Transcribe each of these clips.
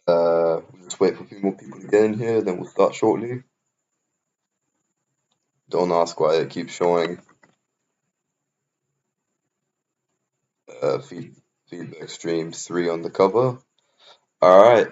We'll just wait for a few more people to get in here, then we'll start shortly. Don't ask why it keeps showing feedback stream 3 on the cover. Alright.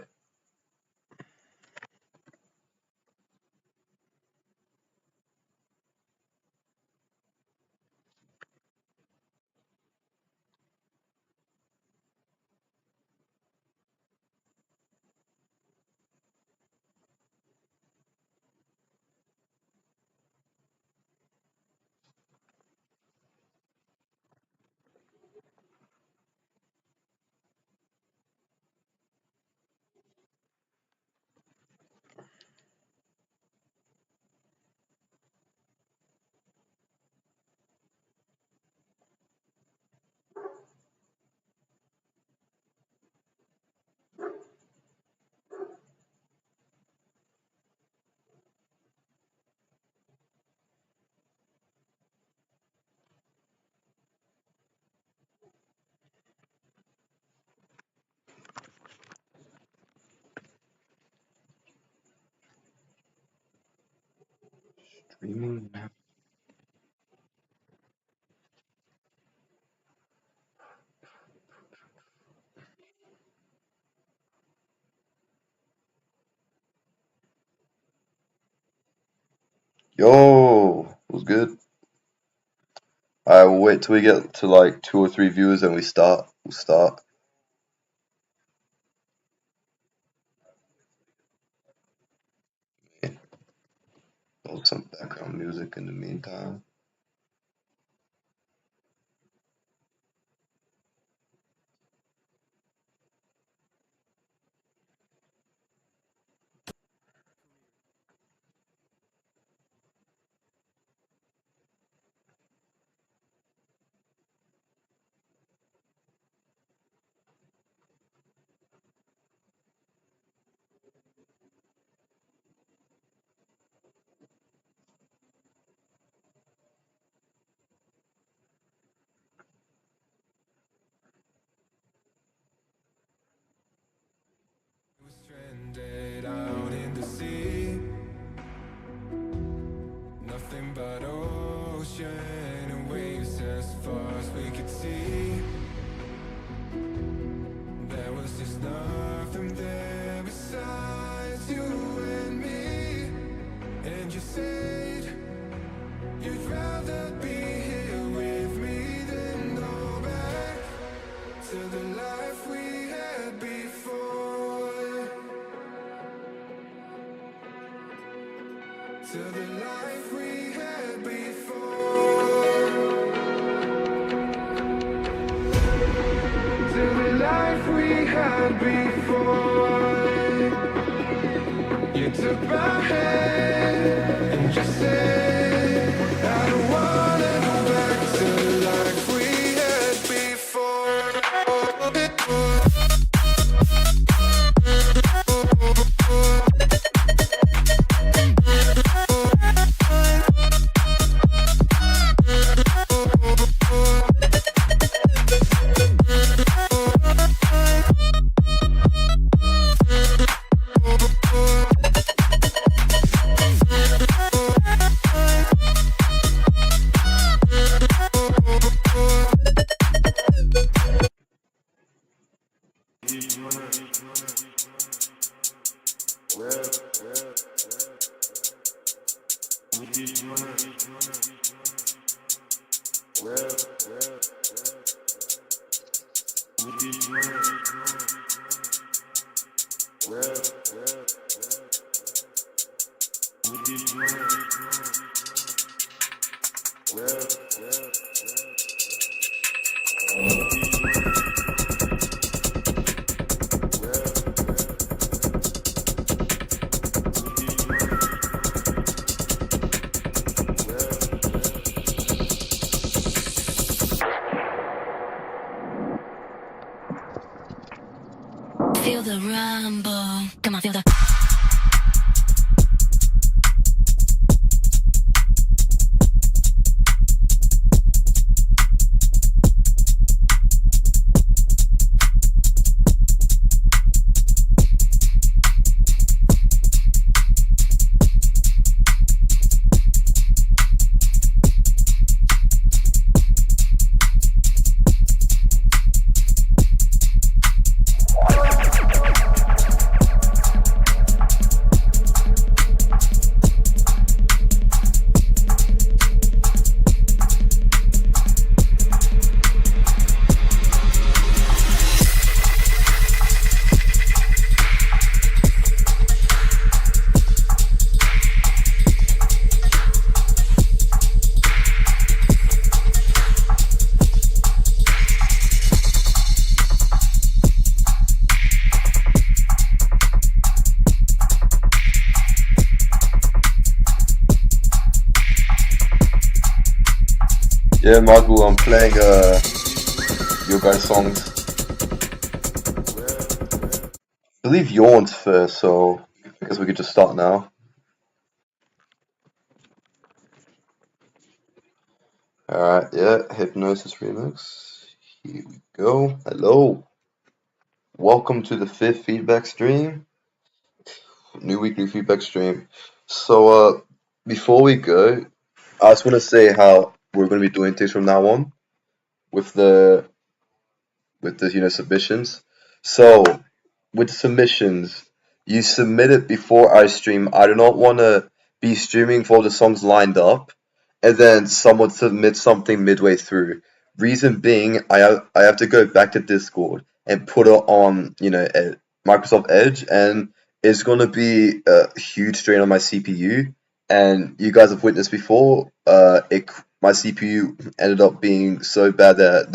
Streaming now. Yo, was good. Alright, we'll wait till we get to like 2 or 3 viewers and we start. We'll start. Hold some background music in the meantime. Stranded out in the sea, nothing but ocean and waves as far as we could see. There was just nothing there besides you and me. And you said you'd rather be here with me than go back to the life we had before. To the life we had before. To the life we had before. You took my hand and just said, I don't wanna go back to the life we had before. Feel the rumble. Come on, feel the. Yeah, Michael, I'm playing your guys' songs. I believe Yawn's first, so I guess we could just start now. Alright, yeah, Hypnosis Remix. Here we go. Hello. Welcome to the fifth feedback stream. New weekly feedback stream. So, before we go, I just want to say how we're going to be doing things from now on with the submissions. So with the submissions, you submit it before I stream. I do not want to be streaming for the songs lined up, and then someone submits something midway through. Reason being, I have to go back to Discord and put it on Microsoft Edge, and it's gonna be a huge strain on my CPU. And you guys have witnessed before, my CPU ended up being so bad that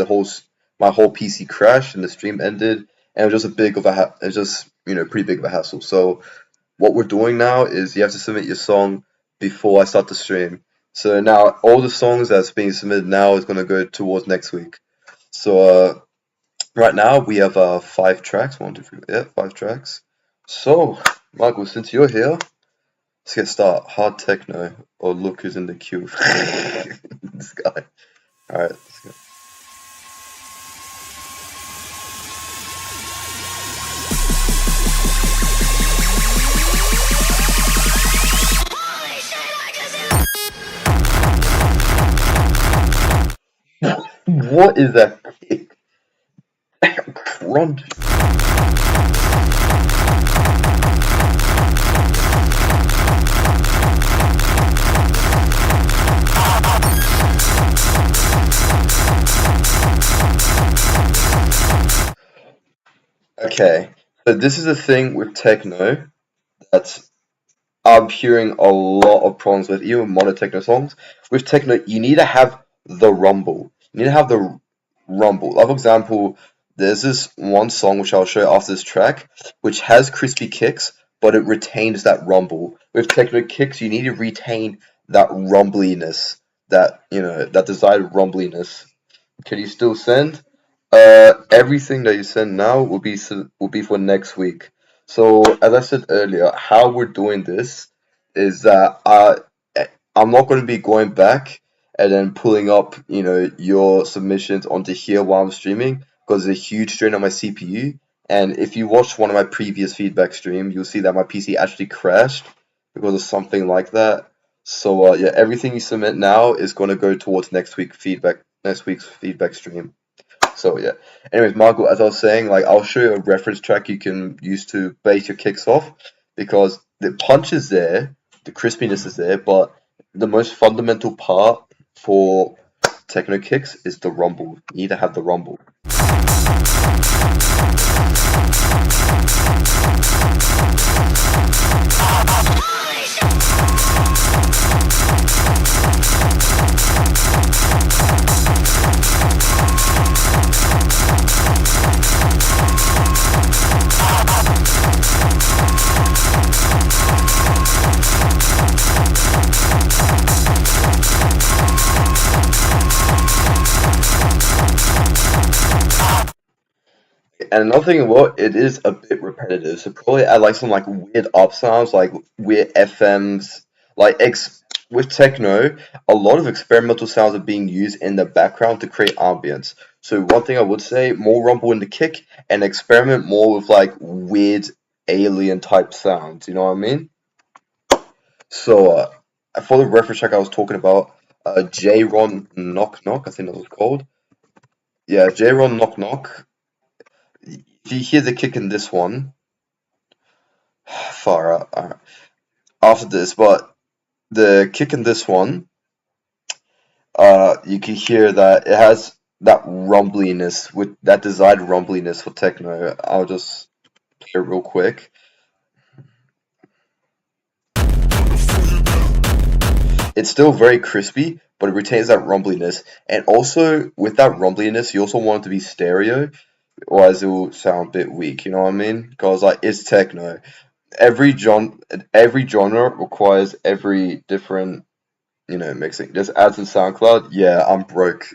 my whole PC crashed and the stream ended, and it was just it was just pretty big of a hassle. So what we're doing now is you have to submit your song before I start the stream. So now all the songs that's being submitted now is going to go towards next week. So right now we have 5 tracks. 1, 2, 3, yeah, 5 tracks. So Michael, since you're here, let's get started. Hard techno, or look who's in the queue. This guy. All right, let's go. What is that kick? Crunch. Okay, so this is the thing with techno that I'm hearing a lot of problems with, even modern techno songs. With techno, you need to have the rumble. You need to have the rumble. Like, for example, there's this one song which I'll show you after this track, which has crispy kicks, but it retains that rumble. With techno kicks, you need to retain that rumbliness, that desired rumbliness. Can you still send? Everything that you send now will be for next week. So as I said earlier, how we're doing this is that I'm not going to be going back and then pulling up, your submissions onto here while I'm streaming, because it's a huge strain on my CPU. And if you watch one of my previous feedback streams, you'll see that my PC actually crashed because of something like that. So yeah, everything you submit now is going to go towards next week's feedback stream. So yeah. Anyways, Margot, as I was saying, like, I'll show you a reference track you can use to base your kicks off, because the punch is there, the crispiness is there, but the most fundamental part for techno kicks is the rumble. You need to have the rumble. And another thing, well, it is a bit repetitive. So probably add like some like weird up sounds, like weird FMs, like with techno, a lot of experimental sounds are being used in the background to create ambience. So one thing I would say, more rumble in the kick and experiment more with like weird alien type sounds. You know what I mean? So for the reference track I was talking about, J-Ron Knock Knock, I think that was called. Yeah, J-Ron Knock Knock. If you hear the kick in this one, far out. Alright. After this, but the kick in this one, you can hear that it has that rumbliness with that desired rumbliness for techno. I'll just play it real quick. It's still very crispy, but it retains that rumbliness. And also, with that rumbliness, you also want it to be stereo, otherwise it will sound a bit weak. You know what I mean? Because like it's techno. Every genre requires every different, mixing. Just ads in SoundCloud. Yeah, I'm broke.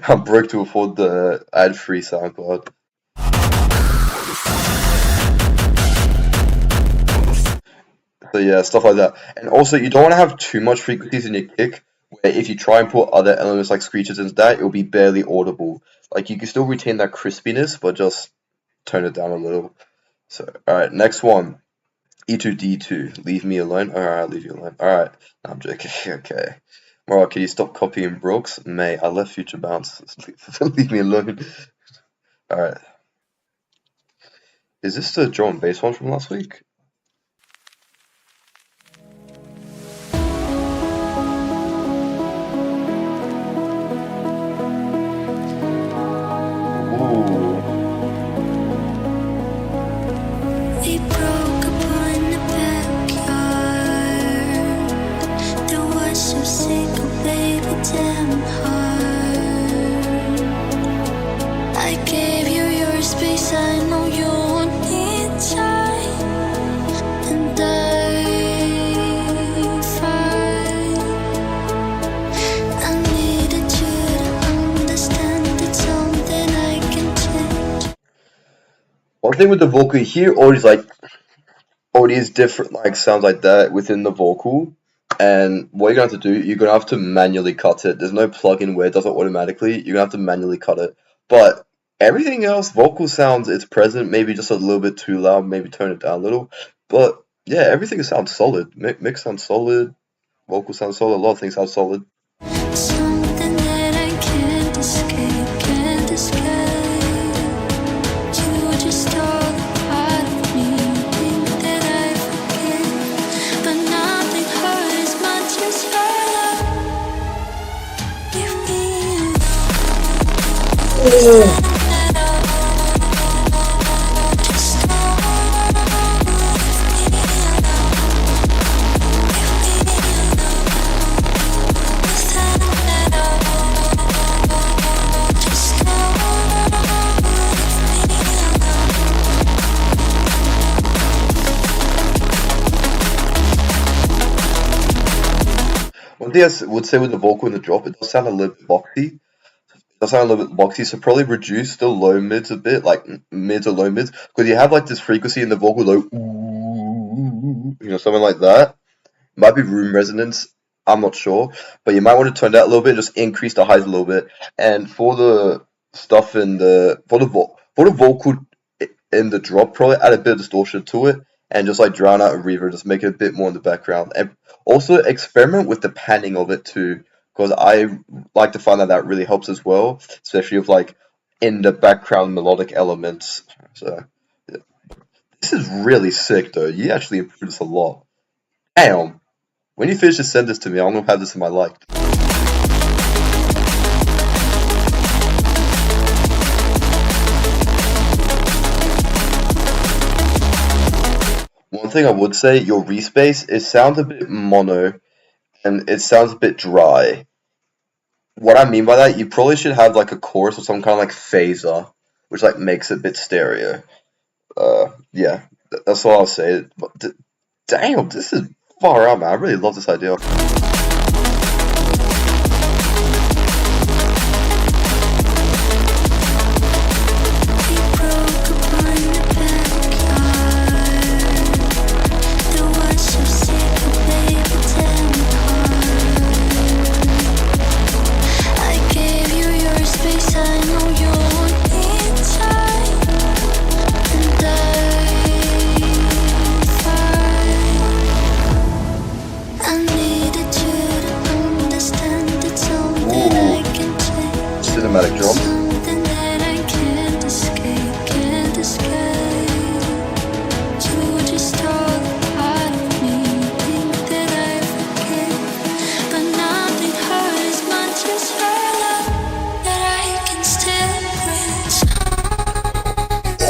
I'm broke to afford the ad-free SoundCloud. So yeah, stuff like that. And also, you don't want to have too much frequencies in your kick, where if you try and put other elements like screeches into that, it'll be barely audible. Like you can still retain that crispiness, but just tone it down a little. So, alright, next one. E2D2. Leave me alone. Alright, I'll leave you alone. Alright. No, I'm joking. Okay. Alright, can you stop copying Brooks? Mate, I left Future Bounce. Leave me alone. Alright. Is this the drum and bass one from last week? Ooh. We broke up in the backyard. There was some sick, baby, damn hard. I gave you your space, I know you need time, and I fight. I needed you to understand it's something I can change. One thing with the vocal, you hear all these different like sounds like that within the vocal, and what you're gonna have to do, you're gonna have to manually cut it. There's no plugin where it does it automatically. You're gonna have to manually cut it. But everything else, vocal sounds, it's present. Maybe just a little bit too loud. Maybe tone it down a little. But yeah, everything sounds solid. Mix sounds solid. Vocal sounds solid. A lot of things sound solid. Something that I can't escape, can't escape. You just stole a part of me, think that I forget, but nothing hurt as much as your love. Leave me alone. Just don't leave me One thing I would say with the vocal and the drop, it does sound a little bit boxy. Does sound a little bit boxy, so probably reduce the low mids a bit, like mids or low mids, because you have like this frequency in the vocal, like ooh, something like that. Might be room resonance, I'm not sure, but you might want to tone that a little bit, just increase the highs a little bit. And for the stuff in the for the vocal in the drop, probably add a bit of distortion to it, and just like drown out a reverb, just make it a bit more in the background. And also experiment with the panning of it too, because I like to find that that really helps as well, especially with like in the background melodic elements. So yeah. This is really sick though. You actually improved this a lot. Damn. When you finish to send this to me, I'm gonna have this in my liked. One thing I would say, your respace, it sounds a bit mono and it sounds a bit dry. What I mean by that, you probably should have like a chorus or some kind of like phaser, which like makes it a bit stereo. Yeah, that's all I'll say. But damn, this is far out, man. I really love this idea. broke up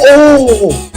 Oh!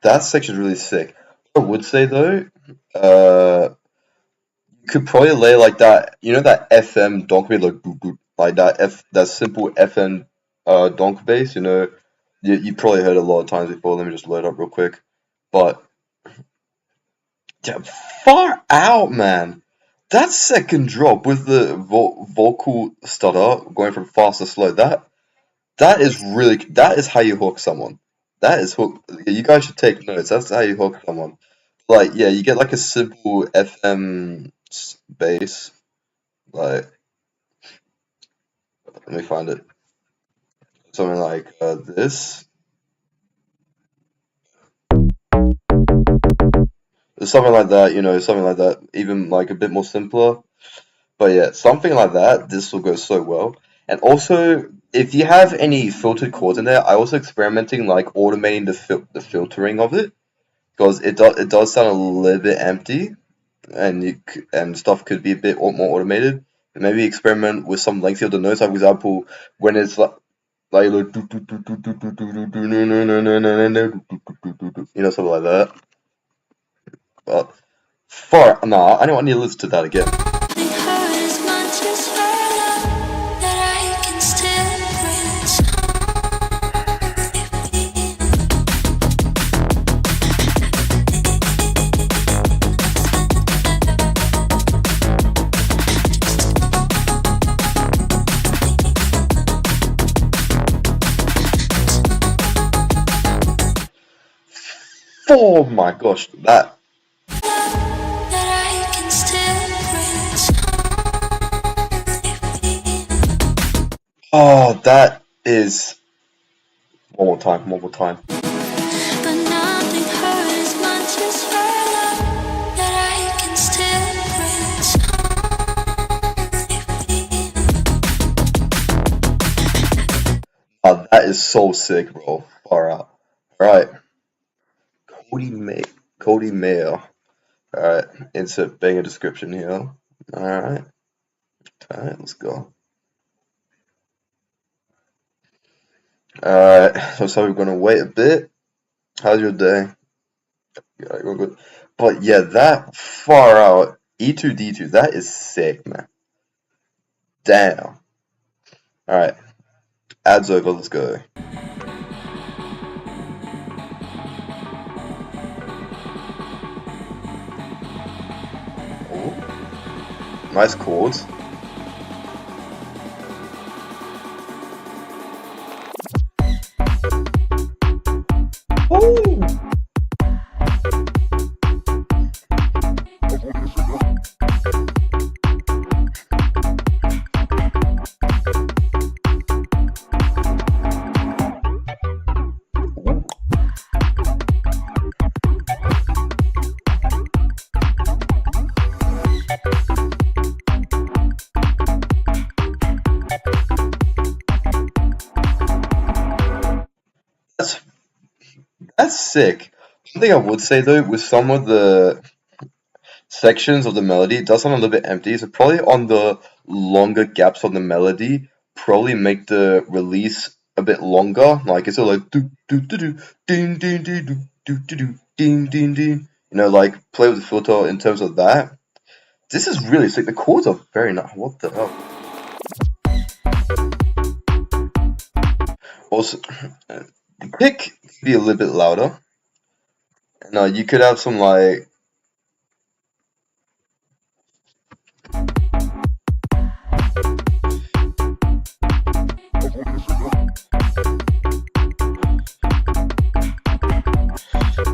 That section is really sick. What I would say though, you could probably lay like that. You know that FM donk bass, like boop, boop, like that simple FM donk bass. You know, you probably heard it a lot of times before. Let me just load up real quick. But yeah, far out, man. That second drop with the vocal stutter going from fast to slow. That is how you hook someone. That is hook. You guys should take notes. That's how you hook someone. Like, yeah, you get like a simple FM bass. Like, let me find it. Something like this. Something like that, you know, something like that. Even like a bit more simpler. But yeah, something like that. This will go so well. And also, if you have any filtered chords in there, I also experimenting like automating the filtering of it. Because it does sound a little bit empty, and and stuff could be a bit more automated. And maybe experiment with some length of the notes. Like for example, when it's like you know, something like that. But nah, I don't need to listen to that again. Oh my gosh, that. Oh, that is. One more time, one more time. Oh, that is so sick, bro. Far out. Alright. Cody Mayer. Alright, insert banger description here. Alright. Alright, let's go. Alright, so we're gonna wait a bit. How's your day? Yeah, we're good. But yeah, that far out E2D2, that is sick, man. Damn. Alright, ads over, let's go. Oh, nice chords. Ooh. That's sick. One thing I would say though, with some of the sections of the melody, it does sound a little bit empty. So probably on the longer gaps of the melody, probably make the release a bit longer. Like it's all like do do do do ding ding ding do do do do ding ding ding. You know, like play with the filter in terms of that. This is really sick. The chords are very nice. What the hell? Also, the pick could be a little bit louder. No, you could have some like.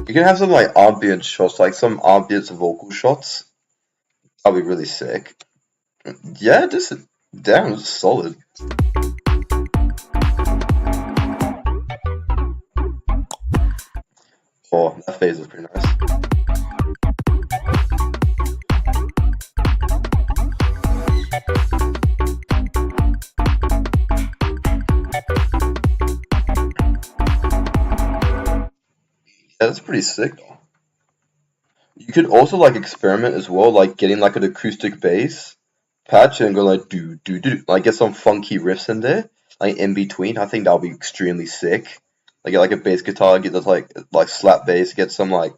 You can have some like ambient shots, like some ambient vocal shots. That'll be really sick. Yeah, this is damn this is solid. Oh, that phase is pretty nice. Yeah, that's pretty sick. You could also like experiment as well, like getting like an acoustic bass patch and go like do, like get some funky riffs in there, like in between. I think that'll be extremely sick. Like get like a bass guitar, get those like slap bass, get some like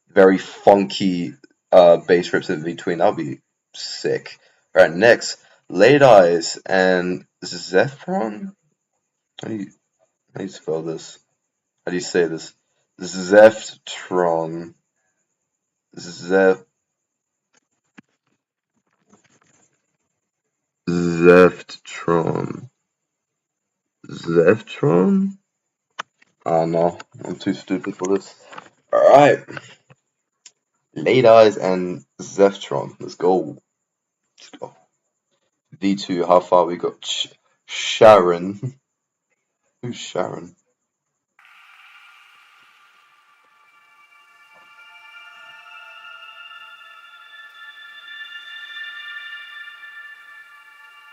very funky bass riffs in between. That'll be sick. Alright, next, Late Eyes and Zephron? How do you how do you spell this? How do you say this? Zeftron. Zef Zeftron. Zeftron? I don't know. I'm too stupid for this. Alright. Late Eyes and Zeftron. Let's go. Let's go. V2, how far we got? Sharon. Who's Sharon?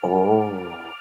Oh.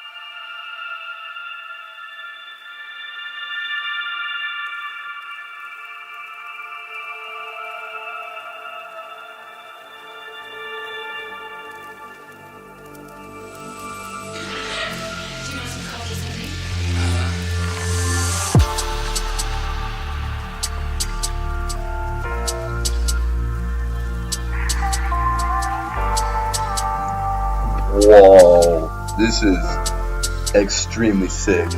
Whoa. This is extremely sick.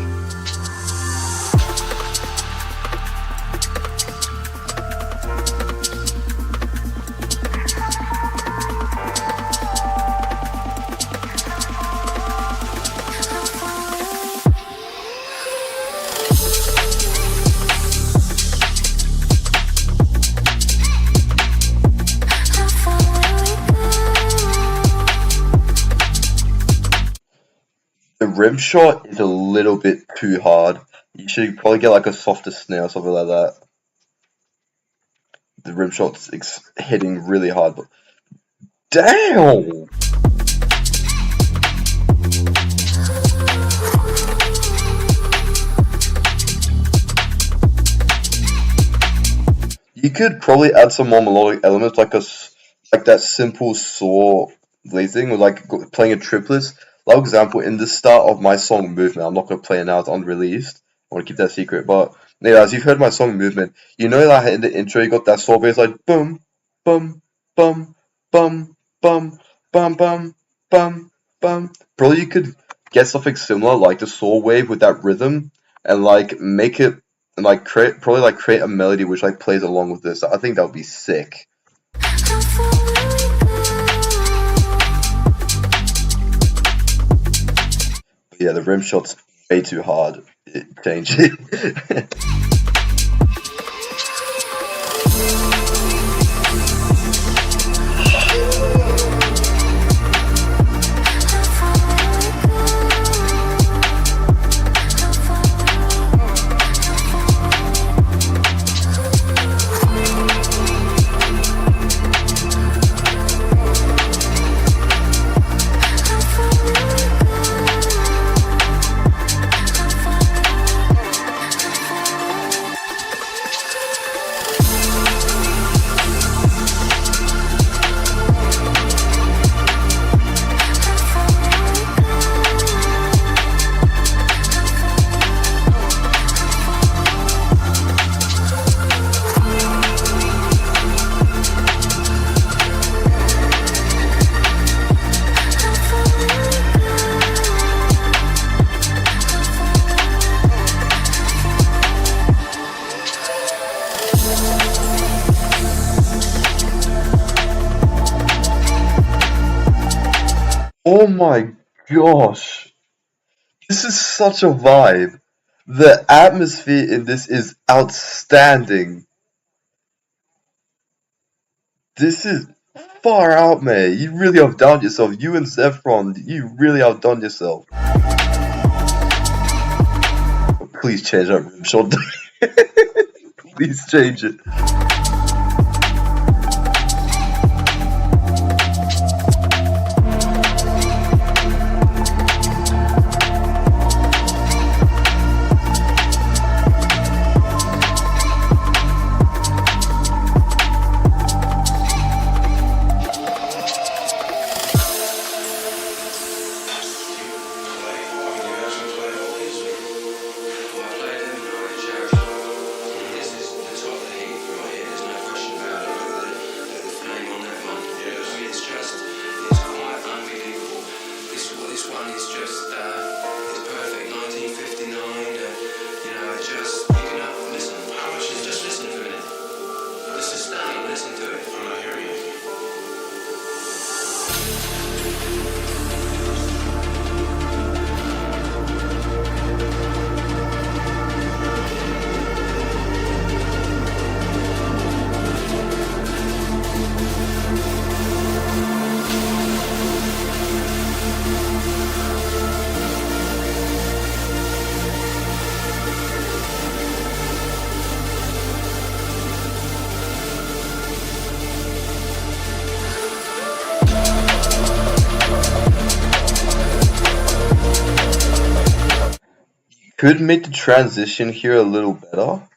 The rim shot is a little bit too hard. You should probably get like a softer snare or something like that. The rim shot's hitting really hard, but damn! You could probably add some more melodic elements, like that simple saw thing, or like playing a triplets. Like example, in the start of my song Movement, I'm not gonna play it now; it's unreleased. I want to keep that secret. But yeah, as you've heard my song Movement, you know that in the intro you got that saw bass like boom, boom, boom, boom, boom, bum, bum, bum, bum. Probably you could get something similar, like the saw wave with that rhythm, and like make it and like create a melody which like plays along with this. I think that would be sick. But yeah, the rim shot's way too hard. It changes. Oh my gosh, this is such a vibe. The atmosphere in this is outstanding. This is far out, man. You really outdone yourself. You and Zephron, you really outdone yourself. Please change that rim shot. Please change it. Could make the transition here a little better.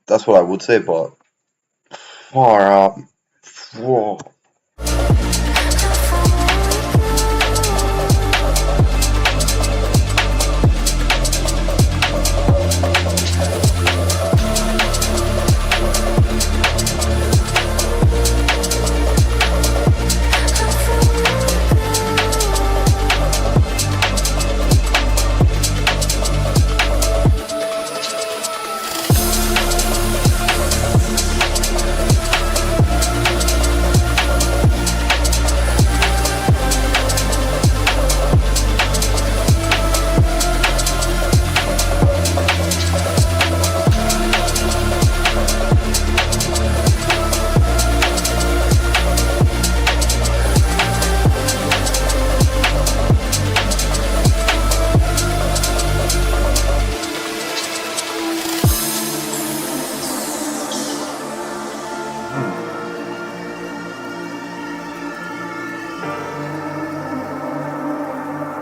That's what I would say, but far out. Whoa.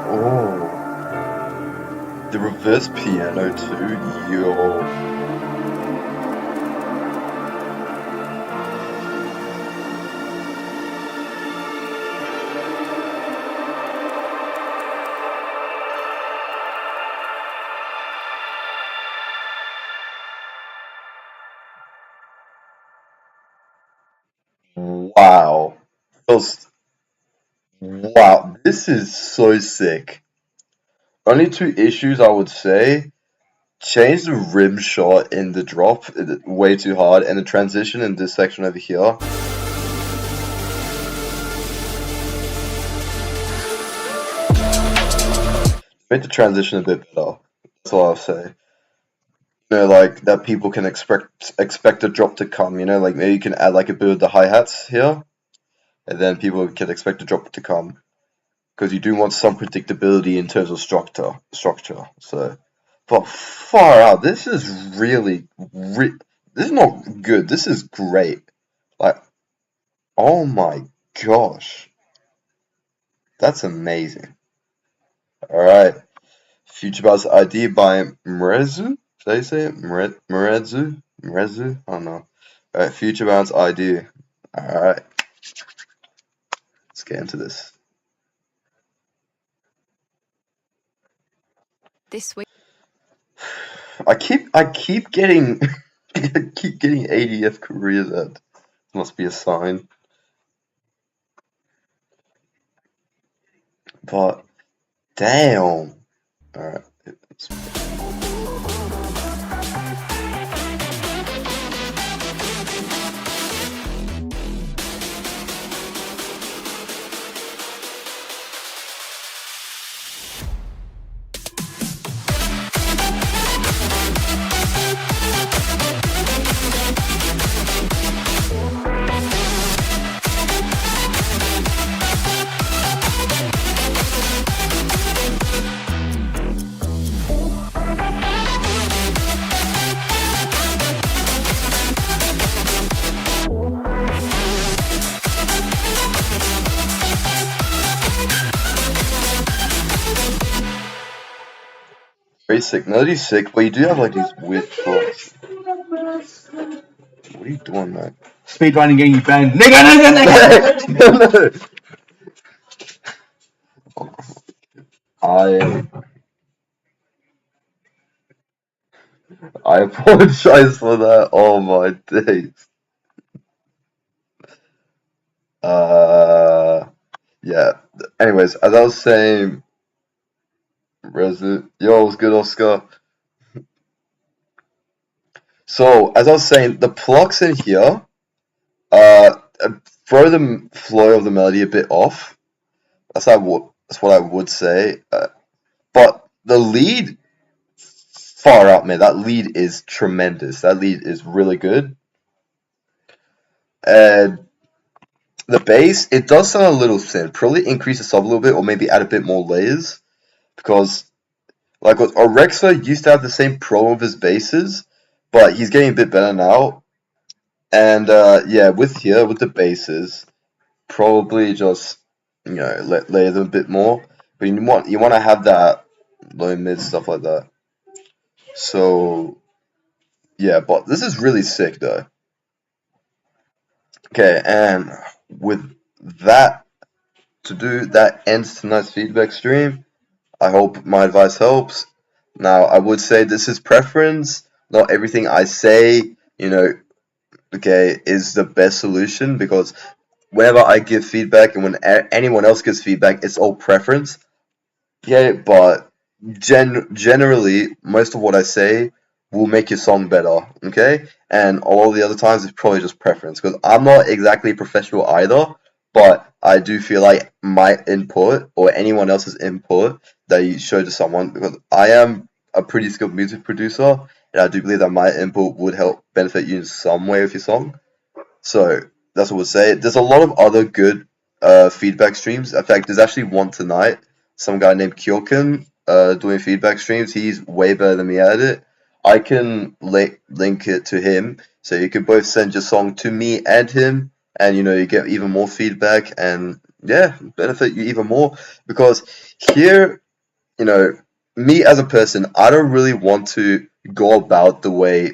Oh, the reverse piano too. Yo. Wow. Those, wow, this is so sick. Only two issues I would say. Change the rim shot in the drop way too hard, and the transition in this section over here. Make the transition a bit better. That's all I'll say. You know, like that people can expect a drop to come. You know, like maybe you can add like a bit of the hi-hats here, and then people can expect a drop to come because you do want some predictability in terms of structure. So, but far out, this is really, this is not good. This is great. Like, oh my gosh, that's amazing. All right, Future Bass ID by Mrezu. Did I say it? Mrezu? Mrezu? I don't know. Alright, Future Bounce ID. Alright. Let's get into this. This week. I keep getting I keep getting ADF careers at. Must be a sign. But damn. Alright. very sick. Melody's sick, but you do have like these weird flaws. What are you doing, man? Speedrunning getting you banned. Nigga. I I apologize for that. Oh my days. Yeah. Anyways, as I was saying, Resident, yo, what's good, Oscar? So, as I was saying, the plucks in here, throw the flow of the melody a bit off. That's what I would say. But the lead, far out, man. That lead is tremendous. That lead is really good. And the bass, it does sound a little thin. Probably increase the sub a little bit, or maybe add a bit more layers. Because, like, with Orexa used to have the same problem with his basses, but he's getting a bit better now. And yeah, with the basses, probably just layer them a bit more. But you want to have that low mid stuff like that. So yeah, but this is really sick though. Okay, and with that to do, that ends tonight's feedback stream. I hope my advice helps. Now, I would say this is preference. Not everything I say, okay, is the best solution, because whenever I give feedback and when anyone else gives feedback, it's all preference. Yeah, but generally, most of what I say will make your song better, okay? And all the other times, it's probably just preference, because I'm not exactly a professional either, but I do feel like my input or anyone else's input that you show to someone, because I am a pretty skilled music producer, and I do believe that my input would help benefit you in some way with your song. So that's what we'll say. There's a lot of other good feedback streams. In fact, there's actually one tonight. Some guy named Kyokin doing feedback streams. He's way better than me at it. I can link it to him, so you can both send your song to me and him, and you get even more feedback, and yeah, benefit you even more. Because here, me as a person, I don't really want to go about the way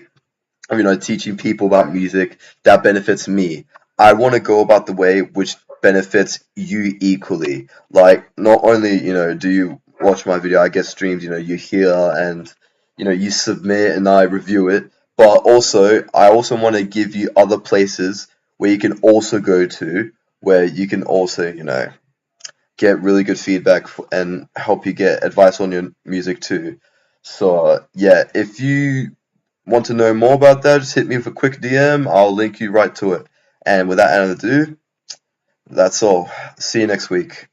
of teaching people about music that benefits me. I want to go about the way which benefits you equally. Like, not only do you watch my video, I get streams, you hear and you submit and I review it, but also I also want to give you other places where you can also go to, where you can also get really good feedback and help you get advice on your music too. So yeah, if you want to know more about that, just hit me with a quick DM. I'll link you right to it. And without any ado, that's all. See you next week.